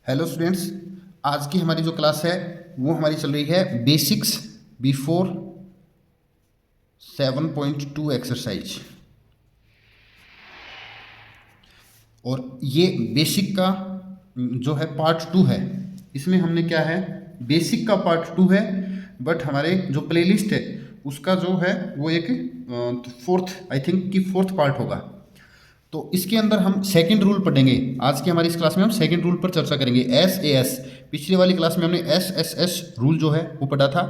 Hello students, आज की हमारी जो क्लास है वो हमारी चल रही है बेसिक्स बिफोर 7.2 एक्सरसाइज। और ये बेसिक का जो है पार्ट 2 है। इसमें हमने क्या है, बेसिक का पार्ट 2 है, बट हमारे जो प्लेलिस्ट है उसका जो है वो एक फोर्थ, आई थिंक कि फोर्थ पार्ट होगा। तो इसके अंदर हम सेकंड रूल पढ़ेंगे। आज की हमारी इस क्लास में हम सेकंड रूल पर चर्चा करेंगे, एस ए एस। पिछली वाली क्लास में हमने एस एस एस रूल जो है वो पढ़ा था,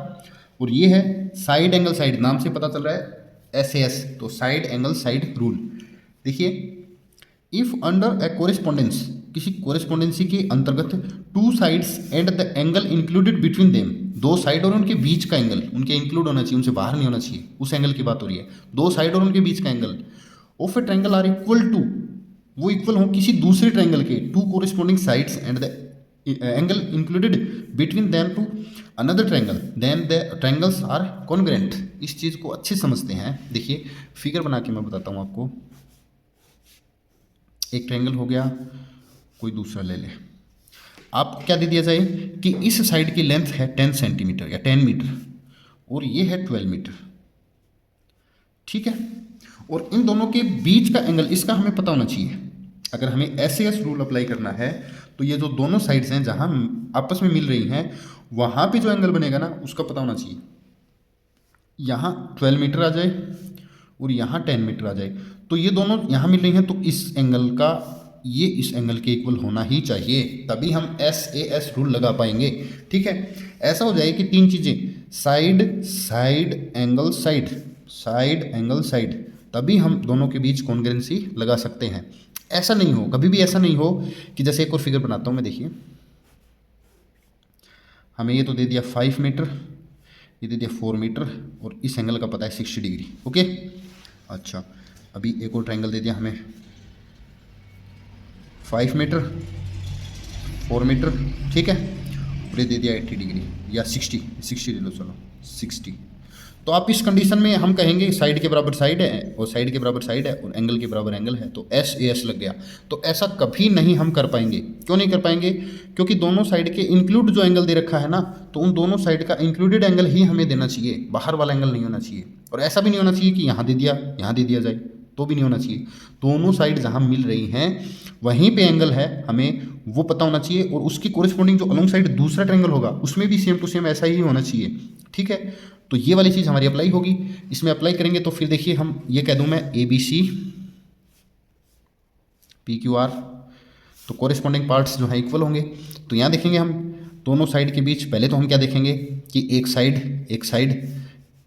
और ये है साइड एंगल साइड, नाम से पता चल रहा है एस ए एस, तो साइड एंगल साइड रूल। देखिए, इफ अंडर ए कोरिस्पोंडेंस, किसी कोरिस्पोंडेंसी के अंतर्गत to sides and the angle included between them, दो साइड और उनके बीच का एंगल, उनके इंक्लूड होना चाहिए, उनसे बाहर नहीं होना चाहिए, उस एंगल की बात हो रही है। दो साइड और उनके बीच का angle of a triangle are equal to, वो इक्वल हो किसी दूसरे ट्रायंगल के, two corresponding sides and the angle included between them to another triangle, then the triangles are congruent. इस चीज़ को अच्छे समझते हैं। देखिए, फिगर बना के मैं बताता हूँ आपको। एक ट्रायंगल हो गया, कोई दूसरा ले ले। आप क्या दे दिया जाए कि इस साइड की लेंथ है 10 सेंटीमीटर या 10 मीटर, और ये है 12 मीटर, ठीक है। और इन दोनों के बीच का एंगल, इसका हमें पता होना चाहिए। अगर हमें ऐसे एस रूल अप्लाई करना है तो ये जो दोनों साइड्स हैं जहां आपस में मिल रही हैं, वहां पे जो एंगल बनेगा ना उसका पता होना चाहिए। यहाँ 12 मीटर आ जाए और यहाँ 10 मीटर आ जाए, तो ये दोनों यहाँ मिल रही हैं, तो इस एंगल का ये इस एंगल के इक्वल होना ही चाहिए, तभी हम एस ए एस रूल लगा पाएंगे, ठीक है। ऐसा हो जाए कि तीन चीज़ें, side side angle side, side angle side, तभी हम दोनों के बीच कॉन्ग्रुएंसी लगा सकते हैं। ऐसा नहीं हो, कभी भी ऐसा नहीं हो कि जैसे एक और फिगर बनाता हूँ मैं। देखिए, हमें ये तो दे दिया 5 मीटर, ये दे दिया 4 मीटर, और इस एंगल का पता है 60 डिग्री, ओके। अच्छा, अभी एक और ट्रायंगल दे दिया हमें 5 मीटर 4 मीटर, ठीक है, और ये दे दिया 80 डिग्री या 60 ले लो, चलो 60। तो आप इस कंडीशन में हम कहेंगे साइड के बराबर साइड है और साइड के बराबर साइड है और एंगल के बराबर एंगल है, तो एस ए एस लग गया। तो ऐसा कभी नहीं हम कर पाएंगे। क्यों नहीं कर पाएंगे? क्योंकि दोनों साइड के इंक्लूड जो एंगल दे रखा है ना, तो उन दोनों साइड का इंक्लूडेड एंगल ही हमें देना चाहिए, बाहर वाला एंगल नहीं होना चाहिए। और ऐसा भी नहीं होना चाहिए कि यहाँ दे दिया यहाँ दे दिया जाए, तो भी नहीं होना चाहिए। दोनों साइड जहाँ मिल रही हैं वहीं पे एंगल है, हमें वो पता होना चाहिए, और उसकी कोरिस्पोंडिंग जो अलॉन्ग साइड दूसरा ट्रायंगल होगा उसमें भी सेम टू सेम ऐसा ही होना चाहिए, ठीक है। तो ये वाली चीज़ हमारी अप्लाई होगी। इसमें अप्लाई करेंगे तो फिर देखिए, हम ये कह दूं मैं A B C P Q R, तो कोरिस्पोंडिंग पार्ट्स जो है इक्वल होंगे। तो यहाँ देखेंगे हम दोनों साइड के बीच, पहले तो हम क्या देखेंगे कि एक साइड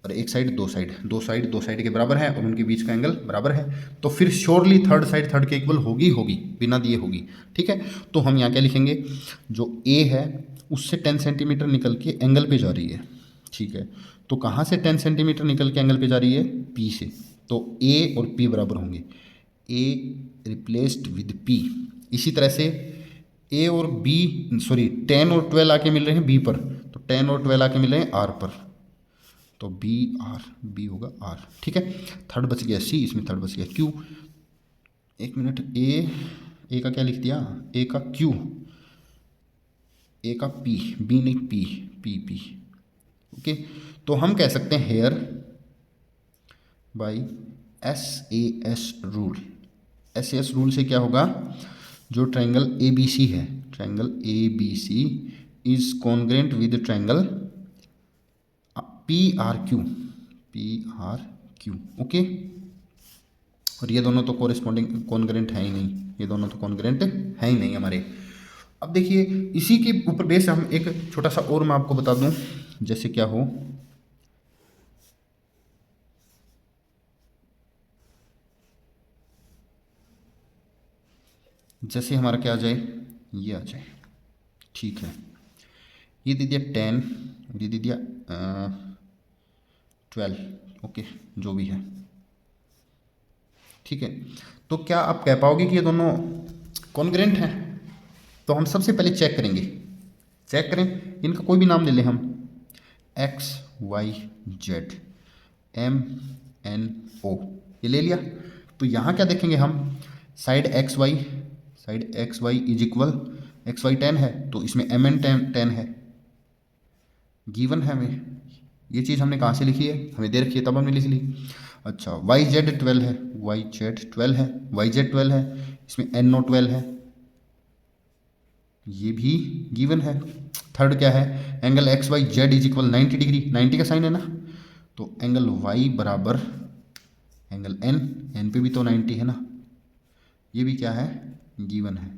और एक साइड, दो साइड के बराबर है और उनके बीच का एंगल बराबर है, तो फिर श्योरली थर्ड साइड थर्ड के इक्वल होगी, बिना दिए होगी, ठीक है। तो हम यहाँ क्या लिखेंगे, जो ए है उससे 10 सेंटीमीटर निकल के एंगल पे जा रही है, ठीक है। तो कहाँ से 10 सेंटीमीटर निकल के एंगल पे जा रही है? पी से। तो ए और पी बराबर होंगे, ए रिप्लेस्ड विद पी। इसी तरह से ए और बी, सॉरी 10 और 12 आके मिल रहे हैं बी पर, तो 10 और 12 आके मिल रहे हैं आर पर, तो बी आर, बी होगा आर, ठीक है। थर्ड बच गया सी, इसमें थर्ड बच गया क्यू। एक मिनट, ए का क्या लिख दिया, ए का क्यू, ए का पी, बी नहीं पी, पी पी, ओके। तो हम कह सकते हैं hereby S A S rule. S A S rule से क्या होगा, जो ट्रायंगल ए बी सी है, triangle A B C is congruent with triangle P R Q, P R Q, okay. और ये दोनों तो कोरिस्पोंडिंग कॉन्ग्रुएंट है ही नहीं, ये दोनों तो कॉन्ग्रुएंट है ही नहीं हमारे। अब देखिए, इसी के ऊपर बेस हम एक छोटा सा और मैं आपको बता दूं, जैसे क्या हो, जैसे हमारा क्या आ जाए, ये आ जाए, ठीक है। ये दे दिया 10, ये दे दिया 12, ओके, जो भी है, ठीक है। तो क्या आप कह पाओगे कि ये दोनों कॉन्ग्रुएंट हैं? तो हम सबसे पहले चेक करेंगे, चेक करें, इनका कोई भी नाम ले लें हम, X Y Z, M N O, ये ले लिया। तो यहाँ क्या देखेंगे हम, side X Y is equal X Y ten है तो इसमें एम एन टेन है, गिवन है हमें। ये चीज़ हमने कहाँ से लिखी है, हमें दे रखी है तब हमने लिख ली। अच्छा वाई जेड 12 है, वाई जेड 12 है, वाई जेड 12 है, इसमें एन नो 12 है, ये भी गिवन है। थर्ड क्या है, angle X Y Z is equal 90 degree, 90 का साइन है ना, तो एंगल वाई बराबर एंगल एन, एन पे भी तो 90 है ना, ये भी क्या है, गिवन है।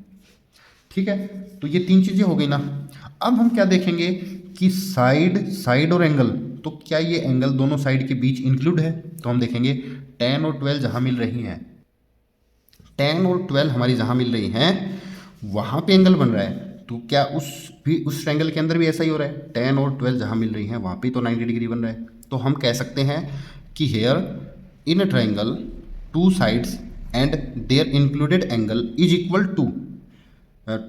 ठीक है, तो ये तीन चीज़ें हो गई ना। अब हम क्या देखेंगे कि साइड और एंगल, तो क्या ये एंगल दोनों साइड के बीच इंक्लूड है, तो हम देखेंगे 10 और 12 जहाँ मिल रही हैं, 10 और 12 हमारी जहाँ मिल रही हैं वहाँ पे एंगल बन रहा है, तो क्या उस ट्रायंगल के अंदर भी ऐसा ही हो रहा है, 10 और 12 जहाँ मिल रही हैं वहाँ पे तो 90 डिग्री बन रहा है। तो हम कह सकते हैं कि here in a triangle two sides and their included angle is equal to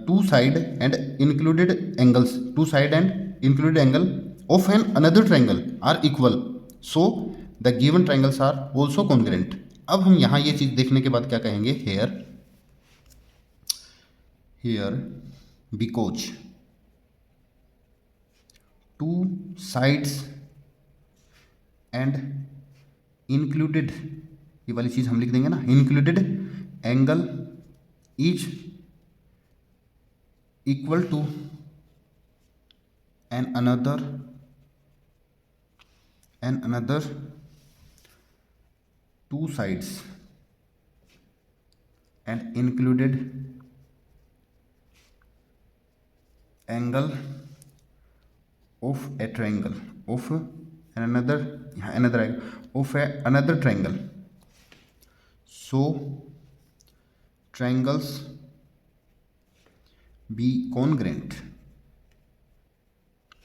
two side and included angles, two side and included angle of an another triangle are equal, so the given triangles are also congruent। अब हम यहाँ ये चीज़ देखने के बाद क्या कहेंगे, here because two sides and included, ये वाली चीज़ हम लिख देंगे ना, included angle is equal to and another two sides and included angle of a triangle of another triangle, so triangles be congruent,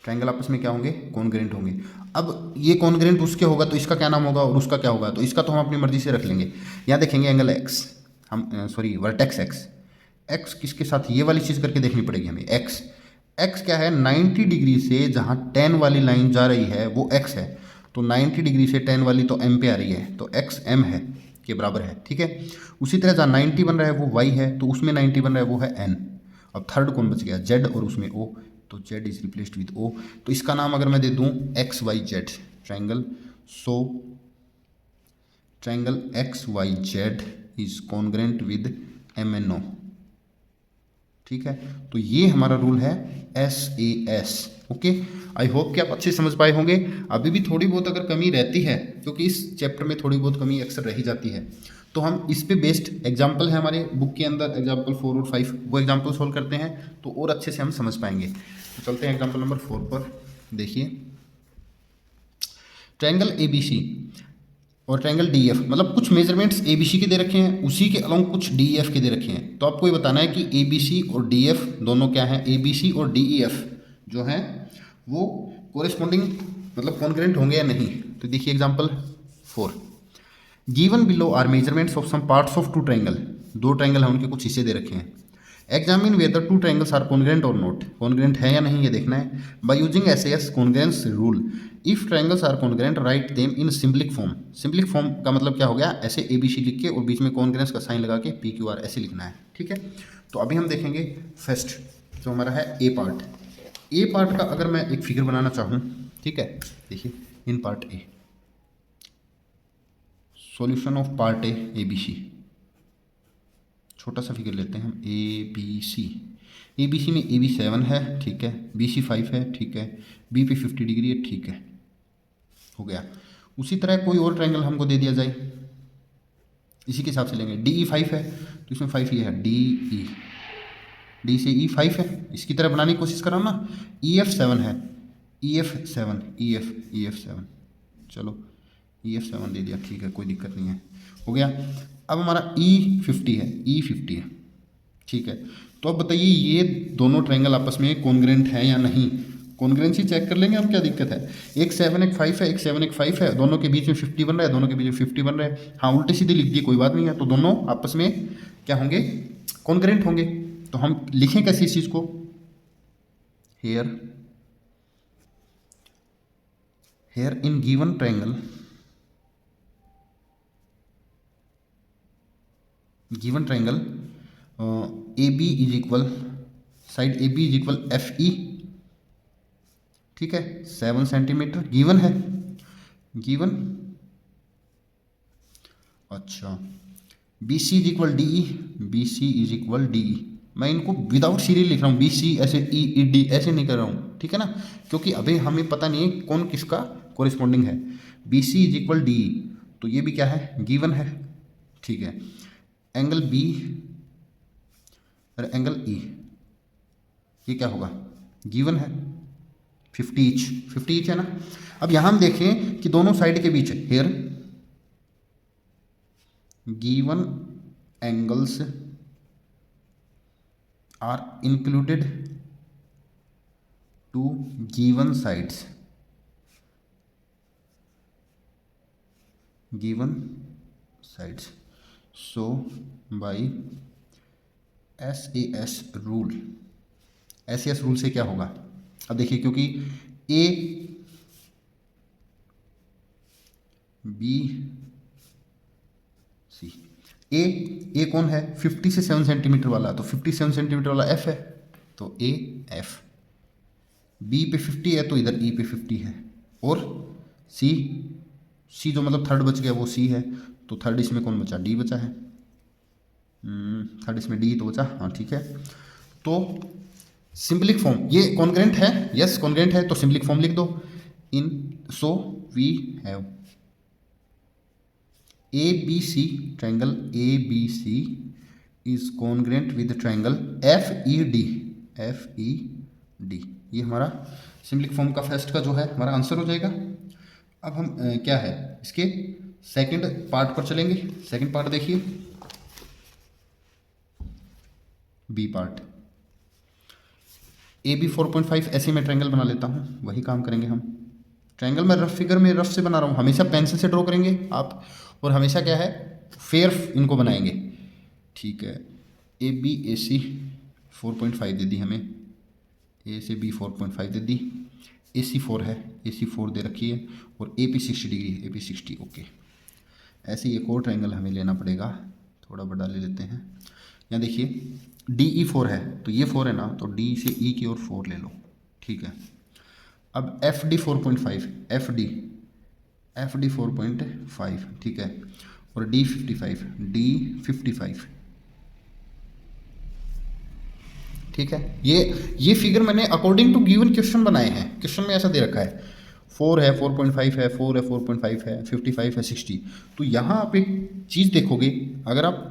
triangle आपस में क्या होंगे, कॉन्ग्रेंट होंगे। अब ये कॉन्ग्रेंट उसके होगा तो इसका क्या नाम होगा और उसका क्या होगा, तो इसका तो हम अपनी मर्जी से रख लेंगे। यहाँ देखेंगे एंगल एक्स, हम सॉरी वर्टेक्स एक्स किसके साथ, ये वाली चीज़ करके देखनी पड़ेगी हमें। एक्स क्या है, 90 डिग्री से जहाँ 10 वाली लाइन जा रही है वो एक्स है, तो 90 डिग्री से 10 वाली तो एम पे आ रही है, तो एक्स एम है के बराबर है। ठीक है, उसी तरह जहाँ 90 बन रहा है वो वाई है, तो उसमें 90 बन रहा है वो है एन। अब थर्ड कौन बच गया, जेड, और उसमें ओ, तो Z is replaced with O, तो इसका नाम अगर मैं दे दूं X Y Z triangle, so triangle X Y Z is congruent with M N O. ठीक है, तो ये हमारा रूल है SAS। ओके, आई होप कि आप अच्छे समझ पाए होंगे। अभी भी थोड़ी बहुत अगर कमी रहती है, क्योंकि इस चैप्टर में थोड़ी बहुत कमी अक्सर रही जाती है, तो हम इस पे बेस्ड एग्जाम्पल है हमारे बुक के अंदर, एग्जाम्पल 4 और 5, वो एग्जाम्पल सोल्व करते हैं तो और अच्छे से हम समझ पाएंगे। तो चलते हैं एग्जाम्पल नंबर 4 पर। देखिए, ट्रायंगल ABC और ट्रायंगल DEF, मतलब कुछ मेजरमेंट्स ABC के दे रखे हैं, उसी के अलॉन्ग कुछ DEF के दे रखे हैं। तो आपको ये बताना है कि ABC और DF दोनों क्या हैं, ABC और DEF जो हैं वो कोरिस्पॉन्डिंग मतलब कॉन्ग्रेंट होंगे या नहीं। तो देखिए example 4, given below are measurements of some parts of two triangle, दो ट्रायंगल हैं उनके कुछ हिस्से दे रखे हैं। Examine whether two triangles are congruent और नॉट, कॉन्ग्रेंट है या नहीं ये देखना है by using SAS congruence rule. If triangles are congruent write them in symbolic form, symbolic form का मतलब क्या हो गया, ऐसे ABC लिख के और बीच में कॉन्ग्रेंस का साइन लगा के PQR ऐसे लिखना है। ठीक है, तो अभी हम देखेंगे फर्स्ट जो हमारा है ए पार्ट का अगर मैं एक फिगर बनाना चाहूँ, ठीक है, देखिए in part A, solution of part A ABC, छोटा सा फिगर लेते हैं हम ABC में AB 7 है, ठीक है, BC 5 है, ठीक है, B पे 50 डिग्री है, ठीक है, हो गया। उसी तरह कोई और ट्रायंगल हमको दे दिया जाए, इसी के हिसाब से लेंगे। DE 5 है तो इसमें 5 ये है, D से E 5 है, इसकी तरह बनाने की कोशिश कर रहा हूँ ना। EF 7 है, EF 7, चलो EF 7 दे दिया, ठीक है, कोई दिक्कत नहीं है, हो गया। अब हमारा E50 है, ठीक है। तो अब बताइए ये दोनों ट्रायंगल आपस में कॉन्ग्रेंट है या नहीं, कॉन्ग्रेंसी चेक कर लेंगे हम, क्या दिक्कत है। एक 7 एक 5 है, एक 7 एक 5 है, दोनों के बीच में 50 बन रहा है, दोनों के बीच में 50 बन रहा है। हाँ, उल्टे सीधे लिख दिए कोई बात नहीं है, तो दोनों आपस में क्या होंगे, कॉन्ग्रेंट होंगे। तो हम लिखें कैसे इस चीज़ को, here in given triangle, AB is equal side A B is equal F E, ठीक है, 7 सेंटीमीटर गिवन है, गिवन। अच्छा, B C is equal D E, B C is equal D E. मैं इनको विदाउट सीरियल लिख रहा हूँ, B C ऐसे ई ई डी ऐसे नहीं कर रहा हूँ, ठीक है ना, क्योंकि अभी हमें पता नहीं है कौन किसका कोरिस्पॉन्डिंग है। B C is equal D E, तो ये भी क्या है, गिवन है, ठीक है। एंगल बी और एंगल ई, ये क्या होगा, गिवन है, 50 ईच, 50 ईच है ना। अब यहाँ हम देखें कि दोनों साइड के बीच here given angles are included to given sides, given sides, so by SAS rule. SAS rule से क्या होगा, अब देखिए, क्योंकि ए बी सी, ए कौन है, 50 से 7 सेंटीमीटर वाला, तो 57 सेंटीमीटर वाला एफ है, तो ए एफ। बी पे 50 है तो इधर ई पे 50 है, और सी जो मतलब थर्ड बच गया वो सी है, तो थर्ड इसमें कौन बचा, डी बचा है, थर्ड इसमें डी तो बचा, हाँ ठीक है। तो सिंपलिक फॉर्म, ये कॉन्ग्रेंट है, यस कॉन्ग्रेंट है, तो सिंपलिक फॉर्म लिख दो, in so we have A B C, triangle A B C is congruent with triangle F E D, F E D. ये हमारा सिंपलिक फॉर्म का फर्स्ट का जो है हमारा आंसर हो जाएगा। अब हम क्या है इसके सेकंड पार्ट पर चलेंगे। सेकंड पार्ट देखिए, बी पार्ट, ए बी 4.5, ऐसे मैं ट्रायंगल बना लेता हूँ, वही काम करेंगे हम। ट्रायंगल में रफ फिगर में रफ से बना रहा हूँ, हमेशा पेंसिल से ड्रॉ करेंगे आप, और हमेशा क्या है फेयर इनको बनाएंगे, ठीक है। ए बी ए सी 4.5 दे दी हमें, ए से बी 4.5 दे दी, ए सी 4 है, ए सी 4 दे रखी है, और ए पी 60 डिग्री है, ए पी 60, ओके। ऐसे ही एक और ट्रायंगल हमें लेना पड़ेगा, थोड़ा बड़ा ले लेते हैं। यहाँ देखिए डी ई 4 है, तो ये 4 है ना, तो डी से ई की ओर 4 ले लो, ठीक है। अब एफ डी 4.5, एफ डी 4.5, ठीक है, और डी 55, ठीक है। ये फिगर मैंने अकॉर्डिंग टू गिवन क्वेश्चन बनाए हैं, क्वेश्चन में ऐसा दे रखा है 4 है, 4.5 है, 4 है, 4.5 है, 55 है, 60। तो यहाँ आप एक चीज़ देखोगे, अगर आप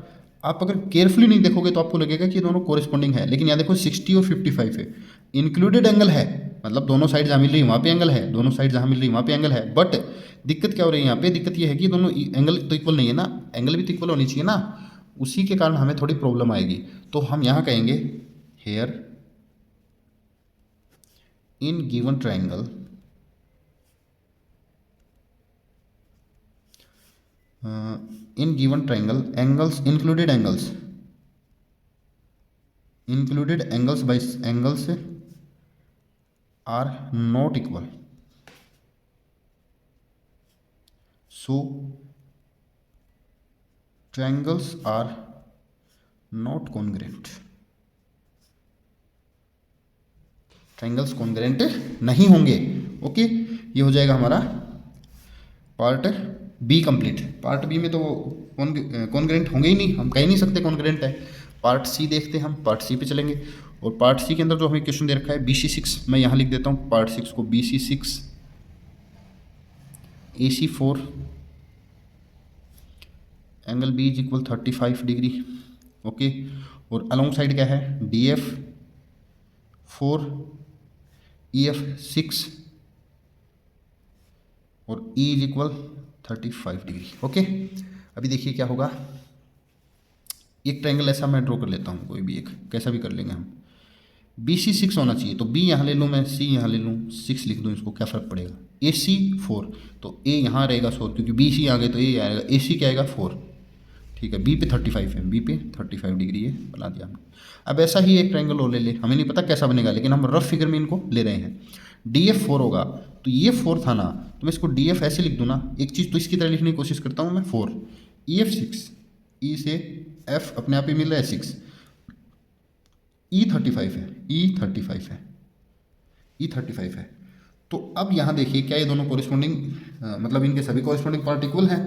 अगर केयरफुली नहीं देखोगे तो आपको लगेगा कि ये दोनों कोरिस्पॉन्डिंग है, लेकिन यहाँ देखो 60 और 55 है, इंक्लूडेड एंगल है, मतलब दोनों साइड जहाँ मिल रही है वहाँ पे एंगल है, दोनों साइड जहाँ मिल रही है वहाँ पे एंगल है। बट दिक्कत क्या हो रही है यहाँ पे, दिक्कत ये है कि दोनों एंगल तो इक्वल नहीं है ना, एंगल भी तो इक्वल होनी चाहिए ना, उसी के कारण हमें थोड़ी प्रॉब्लम आएगी। तो हम यहाँ कहेंगे hair in given triangle in given triangle included angles by angles are not equal, so triangles are not congruent, triangles congruent नहीं होंगे, ओके। ये हो जाएगा हमारा part B complete. Part B में तो कॉन्ग्रेंट होंगे ही नहीं, हम कह ही नहीं सकते कॉन्ग्रेंट है। पार्ट सी देखते हैं हम, पार्ट सी पे चलेंगे, और पार्ट सी के अंदर जो हमें क्वेश्चन दे रखा है BC6, मैं यहाँ लिख देता हूँ पार्ट 6 को, BC6 AC4 angle B is equal 35 degree, okay. और अलॉन्ग साइड क्या है, DF4 EF6 और E is equal 35 degree, okay. अभी देखिए क्या होगा, एक ट्रायंगल ऐसा मैं ड्रॉ कर लेता हूँ, कोई भी एक, कैसा भी कर लेंगे हम। BC6 होना चाहिए, तो B यहाँ ले लूँ मैं, C यहाँ ले लूँ, 6 लिख दूँ, इसको क्या फ़र्क पड़ेगा। AC4, तो A यहाँ रहेगा 4, क्योंकि BC आ गए तो A आएगा, AC क्या आएगा 4, ठीक है। B पे 35 है, B पे 35 डिग्री है, बना दिया हमने। अब ऐसा ही एक ट्रायंगल और ले ले, हमें नहीं पता कैसा बनेगा, लेकिन हम रफ फिगर में इनको ले रहे हैं। DF4 होगा, तो ये 4 था ना, तो मैं इसको DF ऐसे लिख दूँ ना, एक चीज़ तो इसकी तरह लिखने की कोशिश करता हूँ मैं, 4 EF6, E से F अपने आप ही मिल रहा है 6, E 35 है, E35 है, E35 है। तो अब यहाँ देखिए क्या ये दोनों कोरिस्पोंडिंग मतलब इनके सभी कोरिस्पोंडिंग पार्ट इक्वल हैं।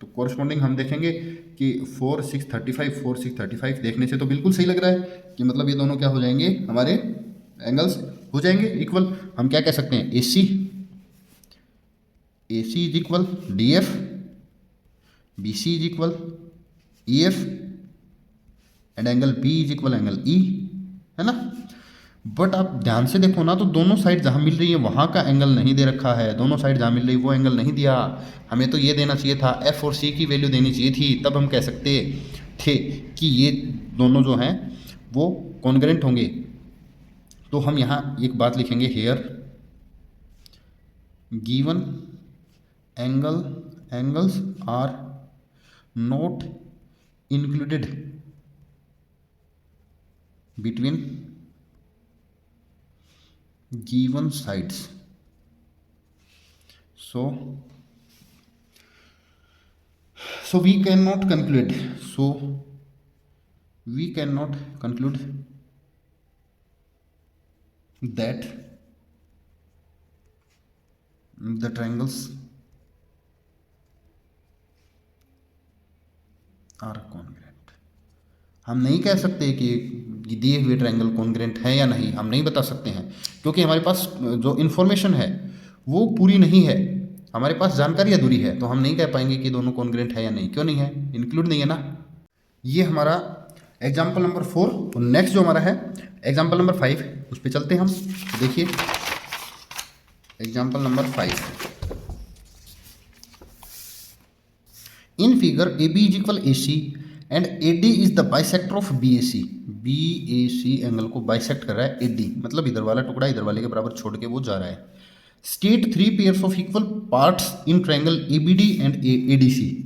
तो कोरिस्पोंडिंग हम देखेंगे कि 4 6 35, 4 6 35 देखने से तो बिल्कुल सही लग रहा है कि मतलब ये दोनों क्या हो जाएंगे, हमारे एंगल्स हो जाएंगे इक्वल। हम क्या कह सकते हैं, A C is equal D F, B C is equal E F and angle B is equal angle E, है ना। बट आप ध्यान से देखो ना, तो दोनों साइड जहाँ मिल रही है वहाँ का एंगल नहीं दे रखा है, दोनों साइड जहाँ मिल रही है वो एंगल नहीं दिया। हमें तो ये देना चाहिए था, एफ और सी की वैल्यू देनी चाहिए थी, तब हम कह सकते थे कि ये दोनों जो हैं वो कॉन्ग्रेंट होंगे। तो हम यहाँ एक बात लिखेंगे, here given angles are not included between given sides, so we cannot conclude, that the triangles are congruent। हम नहीं कह सकते कि दिए हुए ट्रायंगल कॉन्ग्रेंट है या नहीं, हम नहीं बता सकते हैं, क्योंकि हमारे पास जो इन्फॉर्मेशन है वो पूरी नहीं है, हमारे पास जानकारी अधूरी है। तो हम नहीं कह पाएंगे कि दोनों कॉन्ग्रेंट है या नहीं। क्यों नहीं है, इंक्लूड नहीं है ना। ये हमारा एग्जाम्पल नंबर 4। तो नेक्स्ट जो हमारा है एग्जाम्पल नंबर 5, उस पर चलते हैं हम। तो देखिए example number 5, in figure A B is equal A C and A D is the bisector of B A C. B A C angle को बाइसेक्ट कर रहा है ए डी, मतलब इधर वाला टुकड़ा इधर वाले के बराबर छोड़ के वो जा रहा है। State 3 pairs of equal parts in triangle A B D and A D C.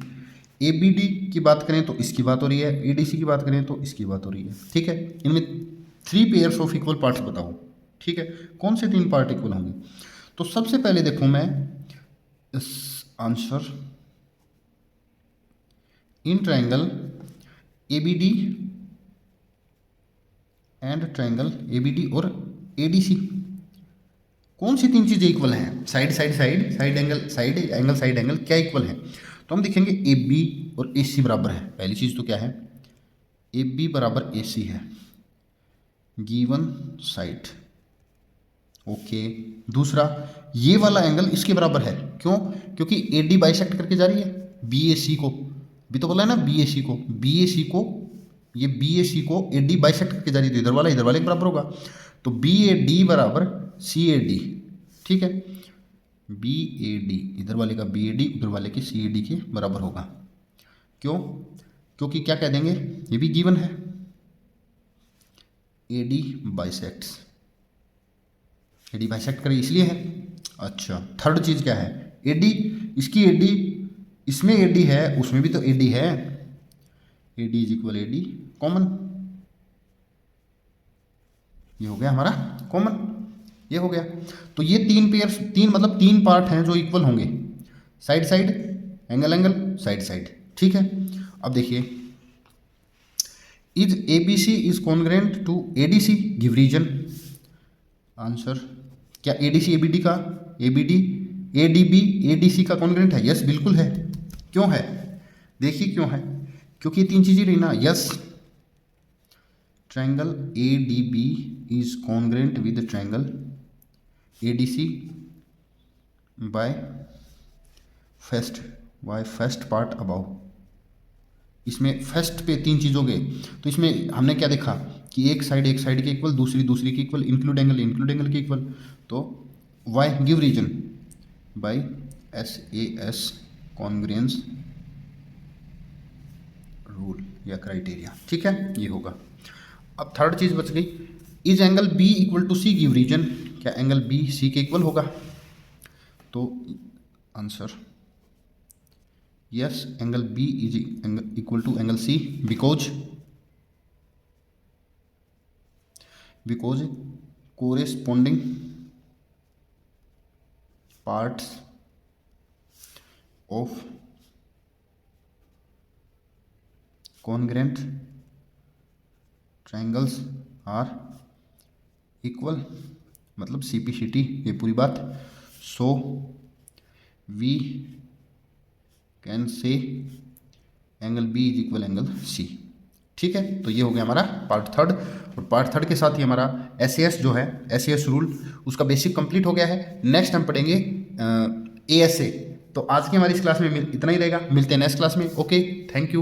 A B D की बात करें तो इसकी बात हो रही है, ए डी सी की बात करें तो इसकी बात हो रही है, ठीक है। इनमें 3 पेयर्स ऑफ इक्वल पार्ट्स बताओ, ठीक है, कौन से 3 पार्ट इक्वल होंगे। तो सबसे पहले देखूँ मैं इस answer in triangle A B D and triangle A B D और ए डी सी कौन सी 3 चीज़ें इक्वल हैं। साइड एंगल क्या इक्वल है। तो हम देखेंगे ए बी और ए सी बराबर है। पहली चीज़ तो क्या है, ए बी बराबर ए सी है गिवन साइड, ओके। दूसरा, ये वाला एंगल इसके बराबर है, क्यों, क्योंकि ए डी बाइसेक्ट करके जा रही है बी ए सी को, भी तो बोला है ना बी ए सी को ये बी ए सी को ए डी बाइसेक्ट करके जा रही है, तो इधर वाले के बराबर होगा। तो बी ए डी बराबर सी ए डी, ठीक है, बी ए डी इधर वाले का बी ए डी उधर वाले के सी ए डी के बराबर होगा। क्यों, क्योंकि क्या कह देंगे, ये भी गिवन है A D bisects, A D bisect करे इसलिए है। अच्छा, थर्ड चीज़ क्या है, ए डी, इसकी ए डी, इसमें ए डी है उसमें भी तो ए डी है, ए D is equal A D common, ये हो गया हमारा कॉमन, ये हो गया। तो ये 3 पेयर्स, 3 मतलब 3 पार्ट हैं जो इक्वल होंगे, साइड एंगल साइड, ठीक है। अब देखिए, is A B C is congruent to A D C, give reason. Answer, क्या A D C A B D का, A B D A D B A D C का congruent है। Yes, बिल्कुल है। क्यों है, देखिए क्यों है, क्योंकि ये 3 चीज़ें रही ना। Yes, triangle A D B is congruent with triangle A D C by first part above. इसमें फर्स्ट पे 3 चीज़ हो गए, तो इसमें हमने क्या देखा कि एक साइड के इक्वल, दूसरी के इक्वल, इंक्लूड एंगल के इक्वल। तो why, give reason by SAS congruence rule या क्राइटेरिया, ठीक है, ये होगा। अब थर्ड चीज़ बच गई, is angle B equal to C, give reason. क्या एंगल बी सी के इक्वल होगा। तो answer, yes, angle B is equal to angle C because corresponding parts of congruent triangles are equal मतलब सी पी सी टी, ये पूरी बात। So we can say angle B is equal angle C. ठीक है, तो ये हो गया हमारा पार्ट थर्ड। और पार्ट थर्ड के साथ ही हमारा एस जो है, एस रूल, उसका बेसिक कंप्लीट हो गया है। नेक्स्ट हम पढ़ेंगे ए एस ए। तो आज की हमारी इस क्लास में इतना ही रहेगा, मिलते हैं नेक्स्ट क्लास में। Okay, thank you.